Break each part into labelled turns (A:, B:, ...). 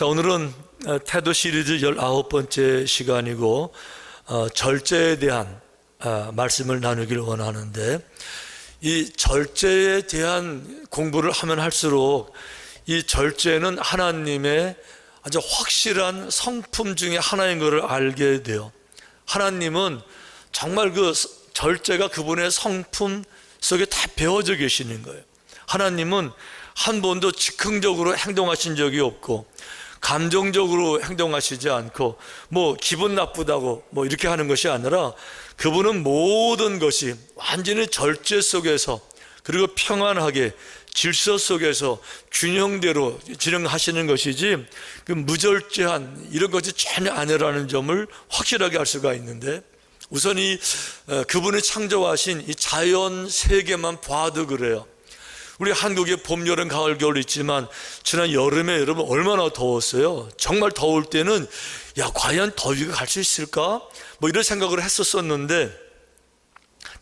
A: 자, 오늘은 태도 시리즈 19번째 시간이고 절제에 대한 말씀을 나누기를 원하는데, 이 절제에 대한 공부를 하면 할수록 이 절제는 하나님의 아주 확실한 성품 중에 하나인 것을 알게 돼요. 하나님은 정말 그 절제가 그분의 성품 속에 다 배어져 계시는 거예요. 하나님은 한 번도 즉흥적으로 행동하신 적이 없고, 감정적으로 행동하시지 않고, 기분 나쁘다고 이렇게 하는 것이 아니라, 그분은 모든 것이 완전히 절제 속에서, 그리고 평안하게 질서 속에서 균형대로 진행하시는 것이지, 그 무절제한 이런 것이 전혀 아니라는 점을 확실하게 알 수가 있는데, 우선 그분이 창조하신 이 자연 세계만 봐도 그래요. 우리 한국에 봄, 여름, 가을, 겨울 있지만 지난 여름에 여러분 얼마나 더웠어요. 정말 더울 때는 과연 더위가 갈 수 있을까? 이런 생각을 했었었는데,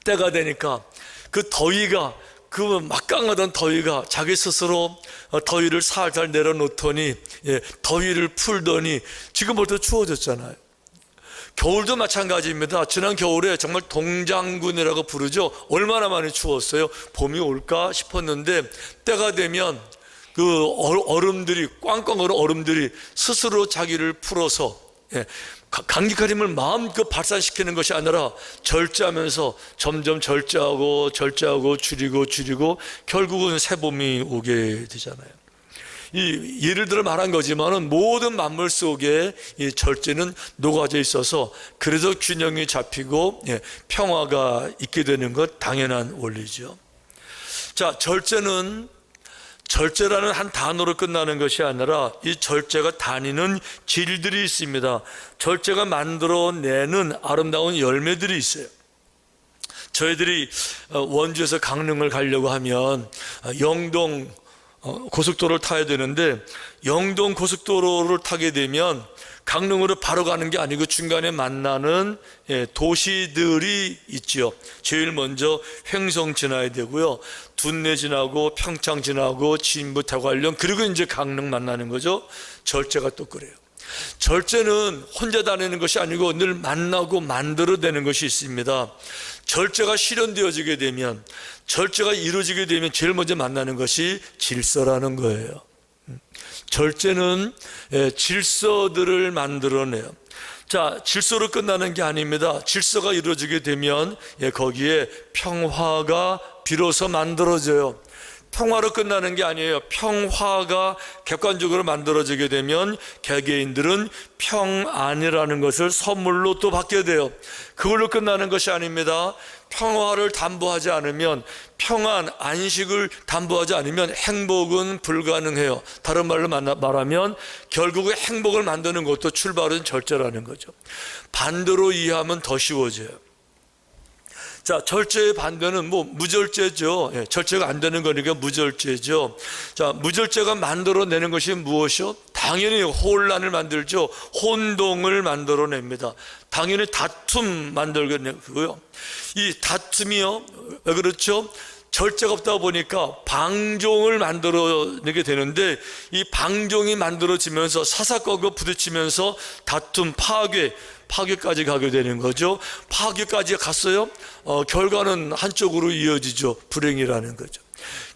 A: 때가 되니까 그 더위가, 그 막강하던 더위가 자기 스스로 더위를 살살 내려놓더니, 더위를 풀더니 지금 벌써 추워졌잖아요. 겨울도 마찬가지입니다. 지난 겨울에 정말 동장군이라고 부르죠. 얼마나 많이 추웠어요. 봄이 올까 싶었는데, 때가 되면 그 얼음들이, 꽝꽝 얼은 얼음들이 스스로 자기를 풀어서, 감기가림을 마음껏 발산시키는 것이 아니라 절제하면서 점점 절제하고 줄이고 결국은 새봄이 오게 되잖아요. 이 예를 들어 말한 거지만은 모든 만물 속에 이 절제는 녹아져 있어서, 그래서 균형이 잡히고 평화가 있게 되는 것 당연한 원리죠. 자, 절제라는 한 단어로 끝나는 것이 아니라 이 절제가 다니는 질들이 있습니다. 절제가 만들어내는 아름다운 열매들이 있어요. 저희들이 원주에서 강릉을 가려고 하면 영동 고속도로를 타야 되는데, 영동 고속도로를 타게 되면 강릉으로 바로 가는 게 아니고 중간에 만나는 도시들이 있죠. 제일 먼저 횡성 지나야 되고요, 둔내 지나고 평창 지나고 진부, 대관령, 그리고 이제 강릉 만나는 거죠. 절제가 또 그래요. 절제는 혼자 다니는 것이 아니고 늘 만나고 만들어내는 것이 있습니다. 절제가 실현되어지게 되면, 절제가 이루어지게 되면 제일 먼저 만나는 것이 질서라는 거예요. 절제는 질서들을 만들어내요. 자, 질서로 끝나는 게 아닙니다. 질서가 이루어지게 되면 거기에 평화가 비로소 만들어져요. 평화로 끝나는 게 아니에요. 평화가 객관적으로 만들어지게 되면 개개인들은 평안이라는 것을 선물로 또 받게 돼요. 그걸로 끝나는 것이 아닙니다. 평화를 담보하지 않으면, 평안, 안식을 담보하지 않으면 행복은 불가능해요. 다른 말로 말하면 결국에 행복을 만드는 것도 출발은 절제라는 거죠. 반대로 이해하면 더 쉬워져요. 자, 절제의 반대는 무절제죠. 절제가 안 되는 거니까 무절제죠. 자, 무절제가 만들어내는 것이 무엇이요? 당연히 혼란을 만들죠. 혼동을 만들어냅니다. 당연히 다툼 만들고요. 이 다툼이요, 왜 그렇죠? 절제가 없다 보니까 방종을 만들어내게 되는데, 이 방종이 만들어지면서 사사건건 부딪히면서 다툼, 파괴까지 가게 되는 거죠. 파괴까지 갔어요. 결과는 한쪽으로 이어지죠. 불행이라는 거죠.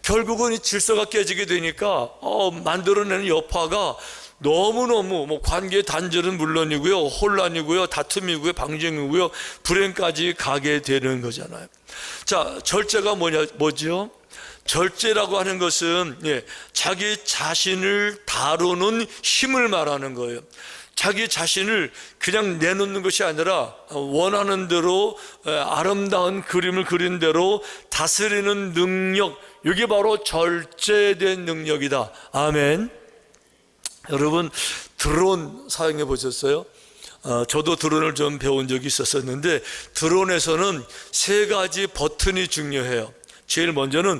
A: 결국은 이 질서가 깨지게 되니까 만들어내는 여파가 너무너무 관계의 단절은 물론이고요, 혼란이고요, 다툼이고요, 방정이고요, 불행까지 가게 되는 거잖아요. 자, 절제가 뭐죠? 절제라고 하는 것은 자기 자신을 다루는 힘을 말하는 거예요. 자기 자신을 그냥 내놓는 것이 아니라 원하는 대로, 아름다운 그림을 그린 대로 다스리는 능력, 이게 바로 절제된 능력이다. 아멘. 여러분, 드론 사용해 보셨어요? 저도 드론을 좀 배운 적이 있었는데, 드론에서는 3가지 버튼이 중요해요. 제일 먼저는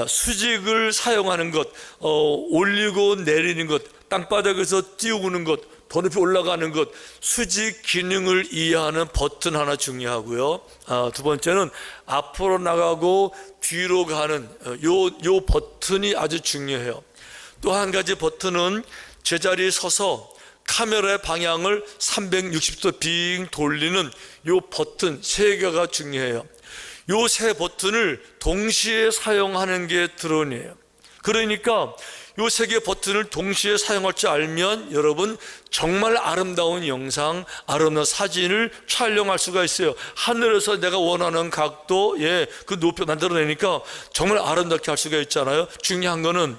A: 수직을 사용하는 것, 올리고 내리는 것, 땅바닥에서 띄우는 것, 더 높이 올라가는 것, 수직 기능을 이해하는 버튼 하나 중요하고요. 두 번째는 앞으로 나가고 뒤로 가는 요 버튼이 아주 중요해요. 또 한 가지 버튼은 제자리에 서서 카메라의 방향을 360도 빙 돌리는 요 버튼 3개가 중요해요. 요 3버튼을 동시에 사용하는 게 드론이에요. 그러니까 요 3개 버튼을 동시에 사용할 줄 알면 여러분 정말 아름다운 영상, 아름다운 사진을 촬영할 수가 있어요. 하늘에서 내가 원하는 각도에 그 높이 만들어내니까 정말 아름답게 할 수가 있잖아요. 중요한 거는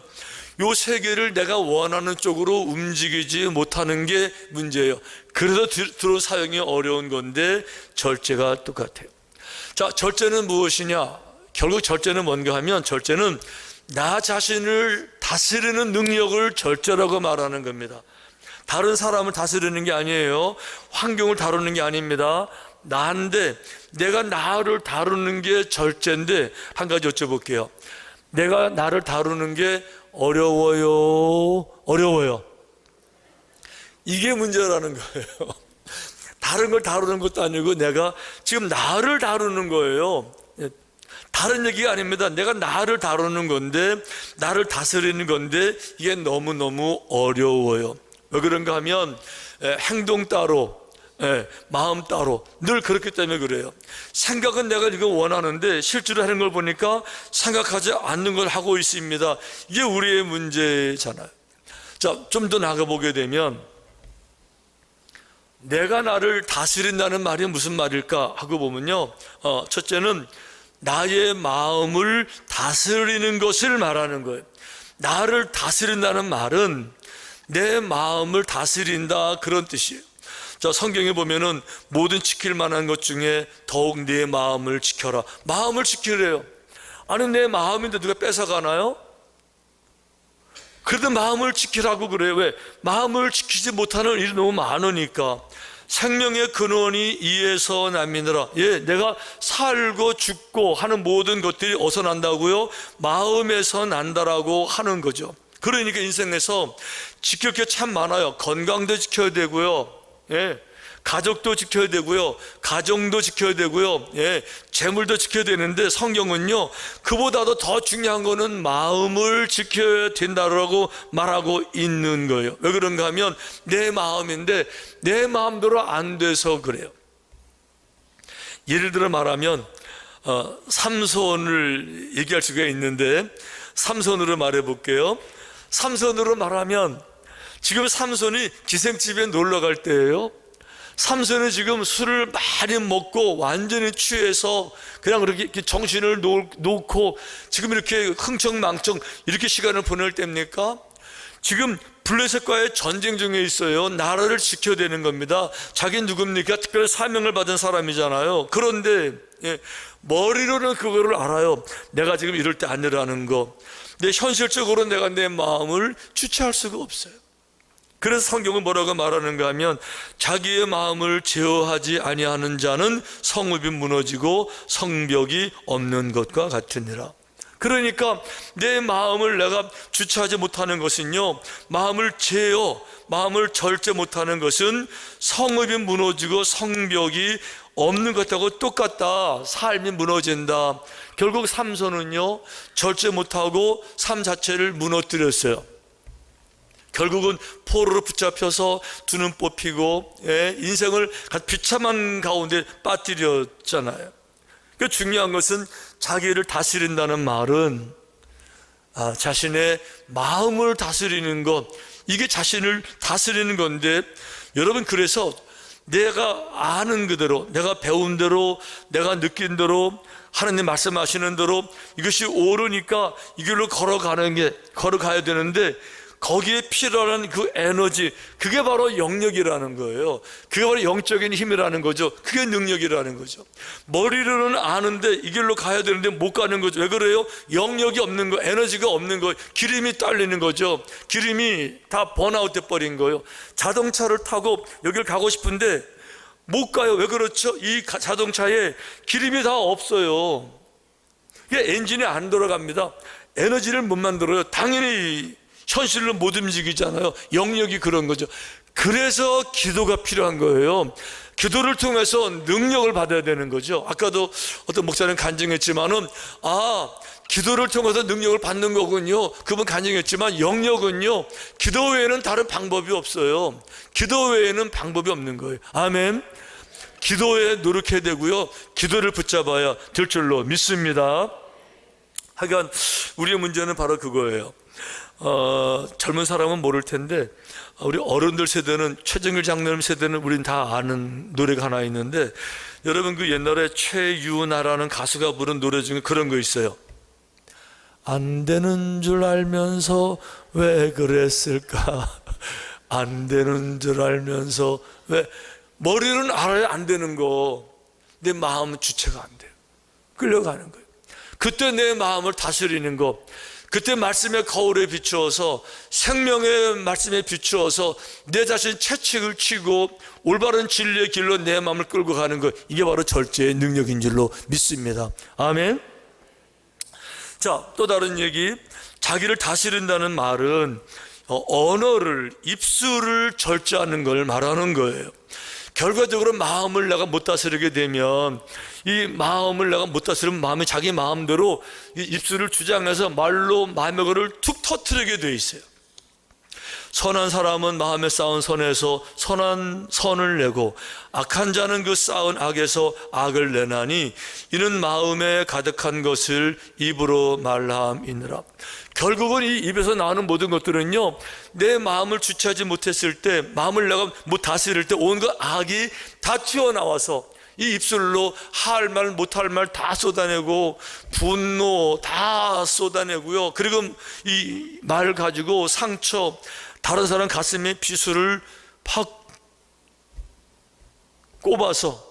A: 요 3개를 내가 원하는 쪽으로 움직이지 못하는 게 문제예요. 그래서 드론 사용이 어려운 건데 절제가 똑같아요. 자, 절제는 무엇이냐? 결국 절제는 뭔가 하면 절제는 나 자신을 다스리는 능력을 절제라고 말하는 겁니다. 다른 사람을 다스리는 게 아니에요. 환경을 다루는 게 아닙니다. 나인데 내가 나를 다루는 게 절제인데 한 가지 여쭤볼게요. 내가 나를 다루는 게 어려워요. 이게 문제라는 거예요. 다른 걸 다루는 것도 아니고 내가 지금 나를 다루는 거예요. 다른 얘기가 아닙니다. 내가 나를 다루는 건데, 나를 다스리는 건데 이게 너무너무 어려워요. 왜 그런가 하면 행동 따로 마음 따로 늘 그렇기 때문에 그래요. 생각은 내가 이거 원하는데 실제로 하는 걸 보니까 생각하지 않는 걸 하고 있습니다. 이게 우리의 문제잖아요. 자, 좀 더 나가보게 되면 내가 나를 다스린다는 말이 무슨 말일까 하고 보면요, 첫째는 나의 마음을 다스리는 것을 말하는 거예요. 나를 다스린다는 말은 내 마음을 다스린다 그런 뜻이에요. 자, 성경에 보면은 모든 지킬 만한 것 중에 더욱 내 마음을 지켜라. 마음을 지키래요. 아니, 내 마음인데 누가 뺏어가나요? 그래도 마음을 지키라고 그래요. 왜? 마음을 지키지 못하는 일이 너무 많으니까. 생명의 근원이 이에서 남이니라. 내가 살고 죽고 하는 모든 것들이 어디서 난다고요? 마음에서 난다라고 하는 거죠. 그러니까 인생에서 지킬 게 참 많아요. 건강도 지켜야 되고요, 가족도 지켜야 되고요, 가정도 지켜야 되고요, 재물도 지켜야 되는데 성경은요, 그보다도 더 중요한 거는 마음을 지켜야 된다라고 말하고 있는 거예요. 왜 그런가 하면 내 마음인데 내 마음대로 안 돼서 그래요. 예를 들어 말하면 삼손을 얘기할 수가 있는데, 삼손으로 말해 볼게요. 삼손으로 말하면 지금 삼손이 기생집에 놀러 갈 때예요. 삼손은 지금 술을 많이 먹고 완전히 취해서 그냥 그렇게 정신을 놓고 지금 이렇게 흥청망청 이렇게 시간을 보낼 때입니까? 지금 블레셋과의 전쟁 중에 있어요. 나라를 지켜야 되는 겁니다. 자기는 누굽니까? 특별히 사명을 받은 사람이잖아요. 그런데 머리로는 그거를 알아요. 내가 지금 이럴 때 안 이러는 거. 근데 현실적으로 내가 내 마음을 주체할 수가 없어요. 그래서 성경은 뭐라고 말하는가 하면 자기의 마음을 제어하지 아니하는 자는 성읍이 무너지고 성벽이 없는 것과 같으니라. 그러니까 내 마음을 내가 주체하지 못하는 것은요, 마음을 절제 못하는 것은 성읍이 무너지고 성벽이 없는 것하고 똑같다. 삶이 무너진다. 결국 삼손은요, 절제 못하고 삶 자체를 무너뜨렸어요. 결국은 포로로 붙잡혀서 두 눈 뽑히고 인생을 비참한 가운데 빠뜨렸잖아요. 그 중요한 것은 자기를 다스린다는 말은 자신의 마음을 다스리는 것, 이게 자신을 다스리는 건데, 여러분, 그래서 내가 아는 그대로, 내가 배운 대로, 내가 느낀 대로, 하나님 말씀하시는 대로 이것이 옳으니까 이 길로 걸어가야 되는데, 거기에 필요한 그 에너지, 그게 바로 영역이라는 거예요. 그게 바로 영적인 힘이라는 거죠. 그게 능력이라는 거죠. 머리로는 아는데 이 길로 가야 되는데 못 가는 거죠. 왜 그래요? 영역이 없는 거, 에너지가 없는 거, 기름이 딸리는 거죠. 기름이 다 번아웃 돼버린 거예요. 자동차를 타고 여기를 가고 싶은데 못 가요. 왜 그렇죠? 이 자동차에 기름이 다 없어요. 이게 엔진이 안 돌아갑니다. 에너지를 못 만들어요. 당연히 현실로 못 움직이잖아요. 영역이 그런 거죠. 그래서 기도가 필요한 거예요. 기도를 통해서 능력을 받아야 되는 거죠. 아까도 어떤 목사님 간증했지만은 기도를 통해서 능력을 받는 거군요. 그분 간증했지만 영역은요, 기도 외에는 다른 방법이 없어요. 기도 외에는 방법이 없는 거예요. 아멘. 기도에 노력해야 되고요, 기도를 붙잡아야 될 줄로 믿습니다. 하여간 우리의 문제는 바로 그거예요. 젊은 사람은 모를 텐데 우리 어른들 세대는, 최정일 장로님 세대는 우린 다 아는 노래가 하나 있는데, 여러분 그 옛날에 최유나라는 가수가 부른 노래 중에 그런 거 있어요. 안 되는 줄 알면서 왜 그랬을까? 안 되는 줄 알면서 왜? 머리는 알아야 안 되는 거, 내 마음은 주체가 안 돼요. 끌려가는 거예요. 그때 내 마음을 다스리는 거, 그때 말씀의 거울에 비추어서, 생명의 말씀에 비추어서 내 자신 채찍을 치고 올바른 진리의 길로 내 마음을 끌고 가는 것, 이게 바로 절제의 능력인 줄로 믿습니다. 아멘. 자, 또 다른 얘기, 자기를 다스린다는 말은 언어를, 입술을 절제하는 걸 말하는 거예요. 결과적으로 마음을 내가 못 다스리게 되면, 이 마음을 내가 못 다스리면 마음이 자기 마음대로 이 입술을 주장해서 말로 마음의 거를 툭 터뜨리게 돼 있어요. 선한 사람은 마음에 쌓은 선에서 선한 선을 내고, 악한 자는 그 쌓은 악에서 악을 내나니 이는 마음에 가득한 것을 입으로 말함이니라. 결국은 이 입에서 나오는 모든 것들은요, 내 마음을 주체하지 못했을 때, 마음을 내가 못 다스릴 때 온갖 악이 다 튀어나와서 이 입술로 할 말 못할 말 다 쏟아내고, 분노 다 쏟아내고요, 그리고 이 말 가지고 상처, 다른 사람 가슴에 비수를 팍 꼽아서,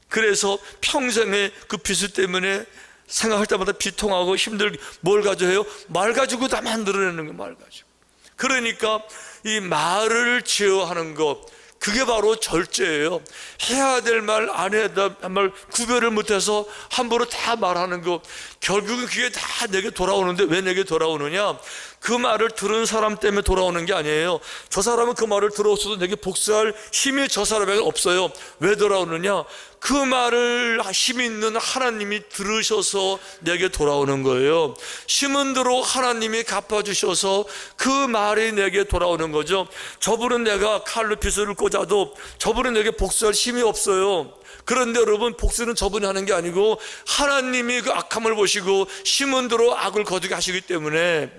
A: 그래서 평생에 그 비수 때문에 생각할 때마다 비통하고 힘들게, 뭘 가지고 해요? 말 가지고 다 만들어내는 거예요. 말 가지고. 그러니까 이 말을 제어하는 것, 그게 바로 절제예요. 해야 될 말, 안 해야 될 말 구별을 못해서 함부로 다 말하는 것, 결국은 그게 다 내게 돌아오는데, 왜 내게 돌아오느냐? 그 말을 들은 사람 때문에 돌아오는 게 아니에요. 저 사람은 그 말을 들었어도 내게 복수할 힘이 저 사람에게 없어요. 왜 돌아오느냐? 그 말을 힘 있는 하나님이 들으셔서 내게 돌아오는 거예요. 심은 대로 하나님이 갚아주셔서 그 말이 내게 돌아오는 거죠. 저분은 내가 칼로 비수를 꽂아도 저분은 내게 복수할 힘이 없어요. 그런데 여러분, 복수는 저분이 하는 게 아니고 하나님이 그 악함을 보시고 심은 대로 악을 거두게 하시기 때문에,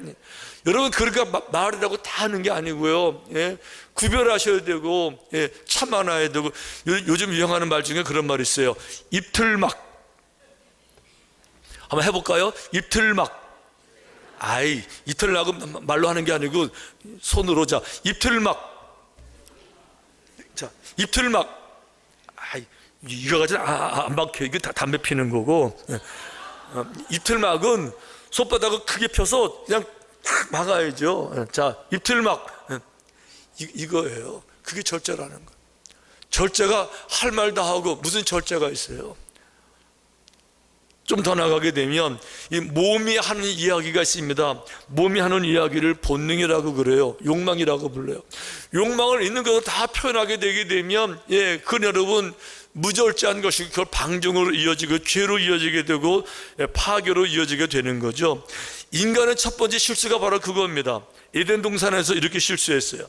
A: 여러분, 그러니까 말이라고 다 하는 게 아니고요, 예, 구별하셔야 되고, 예, 참아놔야 되고. 요즘 유행하는 말 중에 그런 말이 있어요. 입틀막. 한번 해볼까요? 입틀막. 아이, 입틀막은 말로 하는 게 아니고 손으로. 자, 입틀막. 자, 입틀막. 아이, 이거 가지고 안 박혀. 이거 다 담배 피는 거고. 예. 입틀막은 손바닥을 크게 펴서 그냥 딱 막아야죠. 자, 입틀막. 이거예요. 그게 절제라는 거예요. 절제가 할 말 다 하고, 무슨 절제가 있어요? 좀 더 나가게 되면 이 몸이 하는 이야기가 있습니다. 몸이 하는 이야기를 본능이라고 그래요. 욕망이라고 불러요. 욕망을 있는 것을 다 표현하게 되게 되면, 예, 그 여러분, 무절제한 것이 그걸 방종으로 이어지고 죄로 이어지게 되고, 예, 파괴로 이어지게 되는 거죠. 인간의 첫 번째 실수가 바로 그겁니다. 에덴 동산에서 이렇게 실수했어요.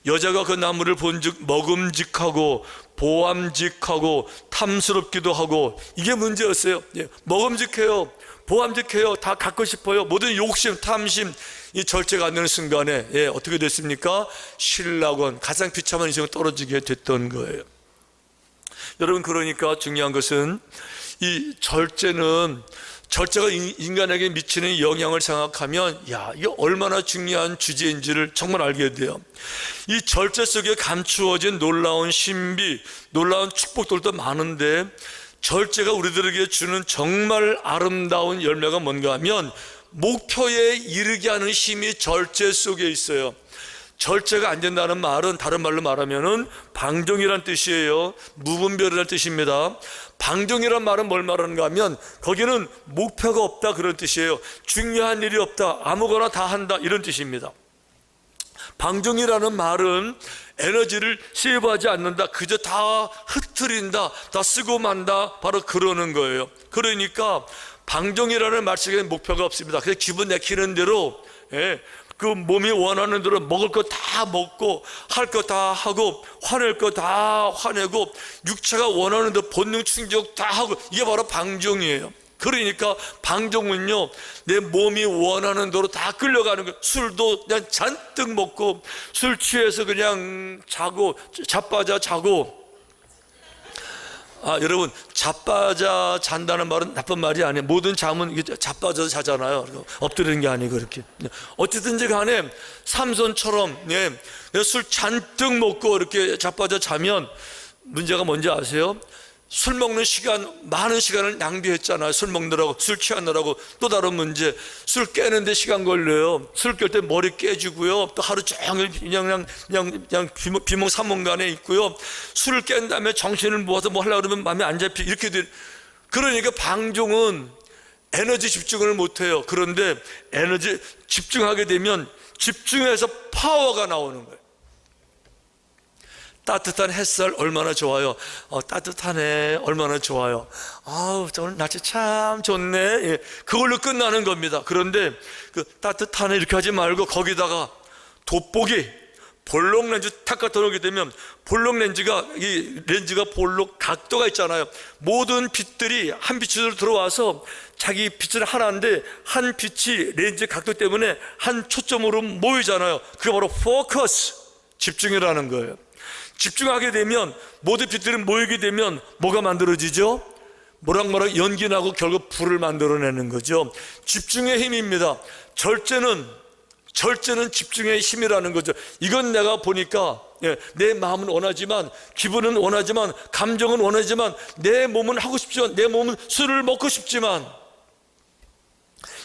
A: 여자가 그 나무를 본즉 먹음직하고 보암직하고 탐스럽기도 하고, 이게 문제였어요. 예, 먹음직해요, 보암직해요, 다 갖고 싶어요. 모든 욕심, 탐심, 이 절제가 안 되는 순간에, 예, 어떻게 됐습니까? 신락원, 가장 비참한 인생을 떨어지게 됐던 거예요. 여러분, 그러니까 중요한 것은 이 절제가 인간에게 미치는 영향을 생각하면, 야, 이게 얼마나 중요한 주제인지를 정말 알게 돼요. 이 절제 속에 감추어진 놀라운 신비, 놀라운 축복들도 많은데, 절제가 우리들에게 주는 정말 아름다운 열매가 뭔가 하면, 목표에 이르게 하는 힘이 절제 속에 있어요. 절제가 안 된다는 말은, 다른 말로 말하면은 방종이란 뜻이에요. 무분별이란 뜻입니다. 방종이란 말은 뭘 말하는가 하면, 거기는 목표가 없다, 그런 뜻이에요. 중요한 일이 없다, 아무거나 다 한다, 이런 뜻입니다. 방종이라는 말은 에너지를 세이브하지 않는다, 그저 다 흩트린다, 다 쓰고 만다, 바로 그러는 거예요. 그러니까 방종이라는 말씀에 목표가 없습니다. 그냥 기분 내키는 대로, 그 몸이 원하는 대로 먹을 거 다 먹고 할 거 다 하고 화낼 거 다 화내고 육체가 원하는 대로 본능 충족 다 하고, 이게 바로 방종이에요. 그러니까 방종은요, 내 몸이 원하는 대로 다 끌려가는 거예요. 술도 그냥 잔뜩 먹고 술 취해서 그냥 자고, 자빠져 자고. 여러분, 자빠져 잔다는 말은 나쁜 말이 아니에요. 모든 잠은 자빠져서 자잖아요. 엎드리는 게 아니고 그렇게. 어쨌든지 간에 삼손처럼 술 잔뜩 먹고 이렇게 자빠져 자면 문제가 뭔지 아세요? 술 먹는 시간, 많은 시간을 낭비했잖아요. 술 먹느라고, 술 취하느라고. 또 다른 문제, 술 깨는데 시간 걸려요. 술 깰 때 머리 깨지고요. 또 하루 종일 그냥 비몽사몽간에 있고요. 술을 깬 다음에 정신을 모아서 뭐 하려고 그러면 마음에 안 잡히고 이렇게 돼. 그러니까 방종은 에너지 집중을 못해요. 그런데 에너지 집중하게 되면 집중해서 파워가 나오는 거예요. 따뜻한 햇살 얼마나 좋아요. 따뜻하네, 얼마나 좋아요. 오늘 날씨 참 좋네. 그걸로 끝나는 겁니다. 그런데 그 따뜻하네 이렇게 하지 말고 거기다가 돋보기, 볼록 렌즈 탁 갖다 놓게 되면, 볼록 렌즈가, 이 렌즈가 볼록 각도가 있잖아요. 모든 빛들이 한 빛으로 들어와서 자기 빛은 하나인데 한 빛이 렌즈 각도 때문에 한 초점으로 모이잖아요. 그게 바로 포커스, 집중이라는 거예요. 집중하게 되면, 모든 빛들이 모이게 되면 뭐가 만들어지죠? 모락모락 연기 나고 결국 불을 만들어내는 거죠. 집중의 힘입니다. 절제는 집중의 힘이라는 거죠. 이건 내가 보니까 내 마음은 원하지만, 기분은 원하지만, 감정은 원하지만, 내 몸은 하고 싶지만, 내 몸은 술을 먹고 싶지만,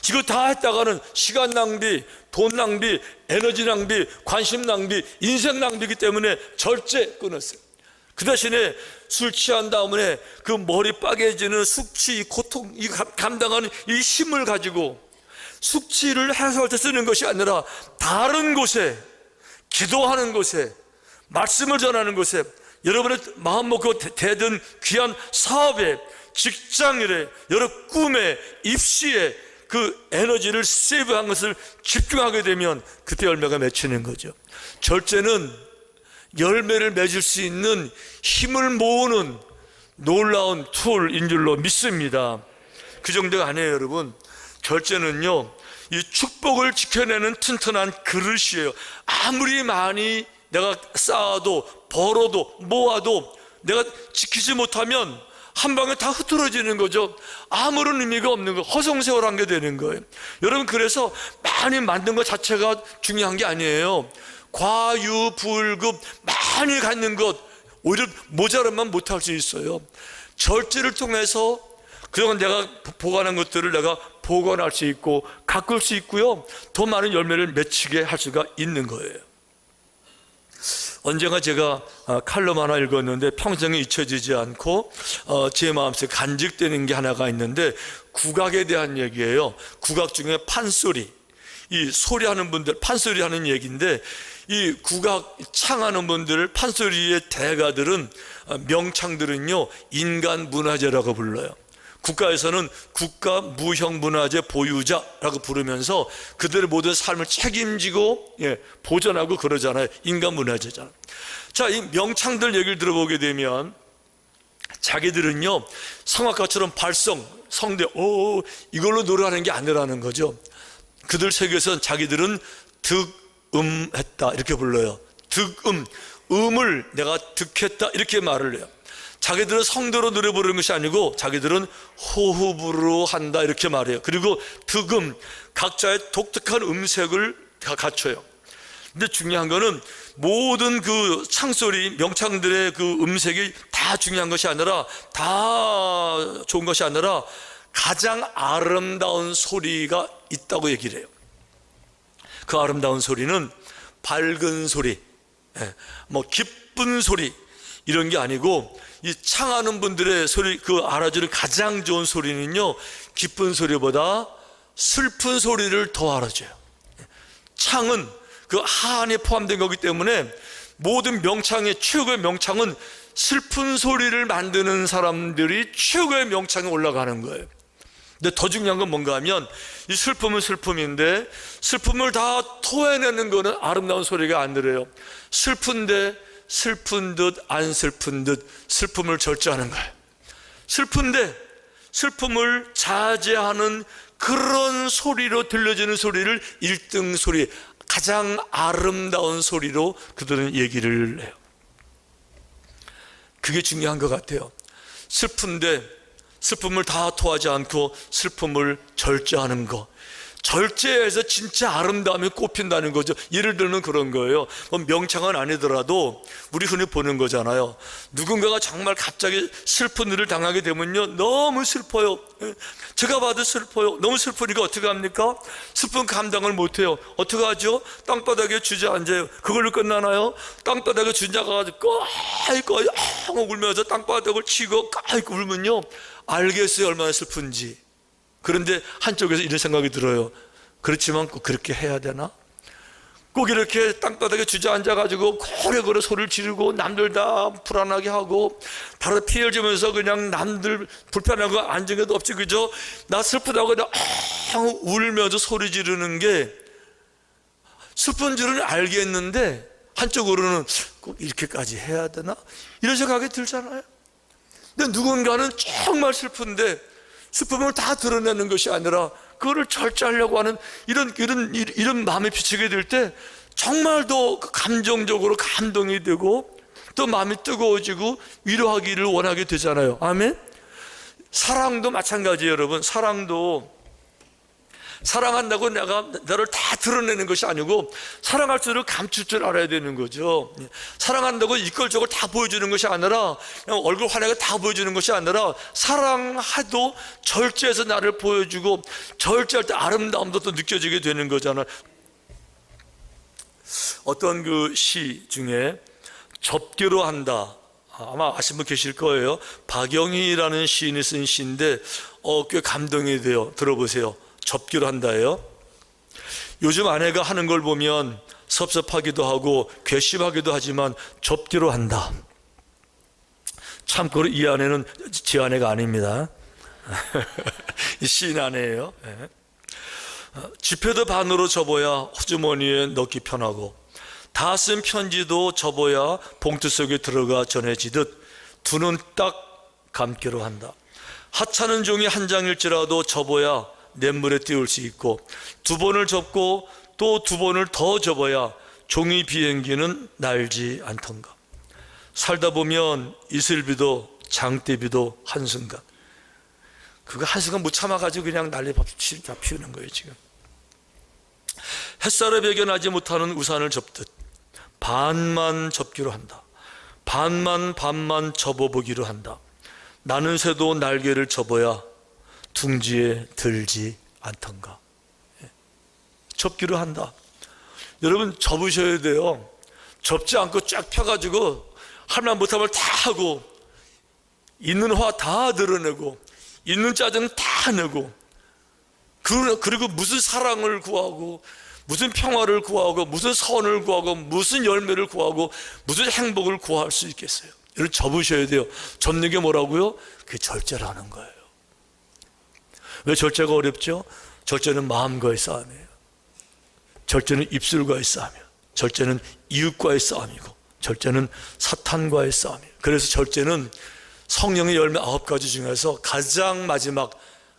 A: 이거 다 했다가는 시간 낭비, 돈 낭비, 에너지 낭비, 관심 낭비, 인생 낭비이기 때문에 절제 끊었어요. 그 대신에 술 취한 다음에 그 머리 빠개지는 숙취, 이 고통, 이 감당하는 이 힘을 가지고 숙취를 해소할 때 쓰는 것이 아니라 다른 곳에, 기도하는 곳에, 말씀을 전하는 곳에, 여러분의 마음 먹고 대든 귀한 사업에, 직장일에, 여러 꿈에, 입시에 그 에너지를 세이브한 것을 집중하게 되면 그때 열매가 맺히는 거죠. 절제는 열매를 맺을 수 있는 힘을 모으는 놀라운 툴인 줄로 믿습니다. 그 정도가 아니에요, 여러분. 절제는요, 이 축복을 지켜내는 튼튼한 그릇이에요. 아무리 많이 내가 쌓아도, 벌어도, 모아도 내가 지키지 못하면 한 방에 다 흐트러지는 거죠. 아무런 의미가 없는 거, 허송세월한 게 되는 거예요. 여러분, 그래서 많이 만든 것 자체가 중요한 게 아니에요. 과유불급 많이 갖는 것, 오히려 모자란만 못할 수 있어요. 절제를 통해서 그동안 내가 보관한 것들을 내가 보관할 수 있고 가꿀 수 있고요, 더 많은 열매를 맺히게 할 수가 있는 거예요. 언젠가 제가 칼럼 하나 읽었는데 평생에 잊혀지지 않고 제 마음속에 간직되는 게 하나가 있는데, 국악에 대한 얘기예요. 국악 중에 판소리, 이 소리하는 분들, 판소리 하는 얘기인데, 이 국악 창하는 분들, 판소리의 대가들은, 명창들은요, 인간 문화재라고 불러요. 국가에서는 국가 무형 문화재 보유자라고 부르면서 그들의 모든 삶을 책임지고 보존하고 그러잖아요. 인간 문화재잖아요. 자, 이 명창들 얘기를 들어보게 되면 자기들은요, 성악가처럼 성대 이걸로 노래하는 게 아니라는 거죠. 그들 세계에서는 자기들은 득음했다 이렇게 불러요. 음을 내가 득했다 이렇게 말을 해요. 자기들은 성대로 노래 부르는 것이 아니고 자기들은 호흡으로 한다 이렇게 말해요. 그리고 득음, 각자의 독특한 음색을 갖춰요. 근데 중요한 거는 모든 그 창소리, 명창들의 그 음색이 다 중요한 것이 아니라, 다 좋은 것이 아니라 가장 아름다운 소리가 있다고 얘기를 해요. 그 아름다운 소리는 밝은 소리, 기쁜 소리 이런 게 아니고, 이 창하는 분들의 소리, 그 알아주는 가장 좋은 소리는요, 기쁜 소리보다 슬픈 소리를 더 알아줘요. 창은 그 하안에 포함된 거기 때문에 모든 명창의 최고의 명창은 슬픈 소리를 만드는 사람들이 최고의 명창에 올라가는 거예요. 근데 더 중요한 건 뭔가 하면 이 슬픔은 슬픔인데 슬픔을 다 토해내는 거는 아름다운 소리가 안 들어요. 슬픈데 슬픈 듯 안 슬픈 듯 슬픔을 절제하는 거예요. 슬픈데 슬픔을 자제하는 그런 소리로 들려지는 소리를 1등 소리, 가장 아름다운 소리로 그들은 얘기를 해요. 그게 중요한 것 같아요. 슬픈데 슬픔을 다 토하지 않고 슬픔을 절제하는 것, 절제해서 진짜 아름다움이 꽃핀다는 거죠. 예를 들면 그런 거예요. 명창은 아니더라도 우리 흔히 보는 거잖아요. 누군가가 정말 갑자기 슬픈 일을 당하게 되면요, 너무 슬퍼요. 제가 봐도 슬퍼요. 너무 슬프니까 어떻게 합니까? 슬픈 감당을 못해요. 어떻게 하죠? 땅바닥에 주저앉아요. 그걸로 끝나나요? 땅바닥에 주저앉아가지고 까이까이 울면서 땅바닥을 치고 까이 울면요, 알겠어요, 얼마나 슬픈지. 그런데 한쪽에서 이런 생각이 들어요. 그렇지만 꼭 그렇게 해야 되나? 꼭 이렇게 땅바닥에 주저앉아가지고 고래고래 소리를 지르고 남들 다 불안하게 하고 바로 피해를 주면서 그냥 남들 불편하고 앉은 것도 없지, 그죠? 나 슬프다고 그냥 울면서 소리 지르는 게 슬픈 줄은 알겠는데 한쪽으로는 꼭 이렇게까지 해야 되나? 이런 생각이 들잖아요. 근데 누군가는 정말 슬픈데 슬픔을 다 드러내는 것이 아니라 그거를 절제하려고 하는 이런 마음이 비치게 될 때 정말 더 감정적으로 감동이 되고 또 마음이 뜨거워지고 위로하기를 원하게 되잖아요. 아멘. 사랑도 마찬가지예요, 여러분. 사랑한다고 내가 나를 다 드러내는 것이 아니고 사랑할 줄을 감출 줄 알아야 되는 거죠. 사랑한다고 이끌적으로 다 보여주는 것이 아니라 그냥 얼굴 환하게 다 보여주는 것이 아니라 사랑해도 절제해서 나를 보여주고 절제할 때 아름다움도 또 느껴지게 되는 거잖아요. 어떤 그 시 중에 접기로 한다, 아마 아시는 분 계실 거예요. 박영희라는 시인이 쓴 시인데 꽤 감동이 돼요. 들어보세요. 접기로 한다예요. 요즘 아내가 하는 걸 보면 섭섭하기도 하고 괘씸하기도 하지만 접기로 한다. 참고로 이 아내는 제 아내가 아닙니다. 시인 아내예요. 지폐도 반으로 접어야 호주머니에 넣기 편하고 다 쓴 편지도 접어야 봉투 속에 들어가 전해지듯 두 눈 딱 감기로 한다. 하찮은 종이 한 장일지라도 접어야 냇물에 띄울 수 있고 두 번을 접고 또 두 번을 더 접어야 종이 비행기는 날지 않던가. 살다 보면 이슬비도 장대비도 한순간, 그거 한순간 못 참아가지고 그냥 난리 다 피우는 거예요. 지금 햇살에 배겨나지 못하는 우산을 접듯 반만 접기로 한다. 반만 접어보기로 한다. 나는 새도 날개를 접어야 둥지에 들지 않던가. 접기로 한다. 여러분 접으셔야 돼요. 접지 않고 쫙 펴가지고 할말 못하면 다 하고 있는 화 다 드러내고 있는 짜증 다 내고 그리고 무슨 사랑을 구하고 무슨 평화를 구하고 무슨 선을 구하고 무슨 열매를 구하고 무슨 행복을 구할 수 있겠어요? 이걸 접으셔야 돼요. 접는 게 뭐라고요? 그게 절제라는 거예요. 왜 절제가 어렵죠? 절제는 마음과의 싸움이에요. 절제는 입술과의 싸움이에요. 절제는 이웃과의 싸움이고 절제는 사탄과의 싸움이에요. 그래서 절제는 성령의 열매 9가지 중에서 가장 마지막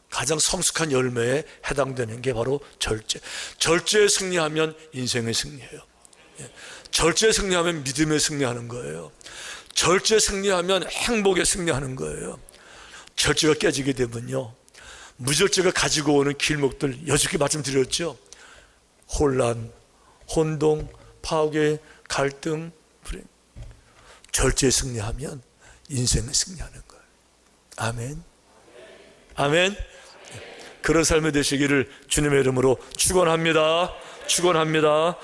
A: 가장 성숙한 열매에 해당되는 게 바로 절제. 절제에 승리하면 인생의 승리예요. 절제에 승리하면 믿음에 승리하는 거예요. 절제에 승리하면 행복에 승리하는 거예요. 절제가 깨지게 되면요, 무절제가 가지고 오는 길목들 여쭙게 말씀드렸죠. 혼란, 혼동, 파괴, 갈등, 불행. 절제에 승리하면 인생에 승리하는 거예요. 아멘. 아멘. 그런 삶이 되시기를 주님의 이름으로 축원합니다. 축원합니다.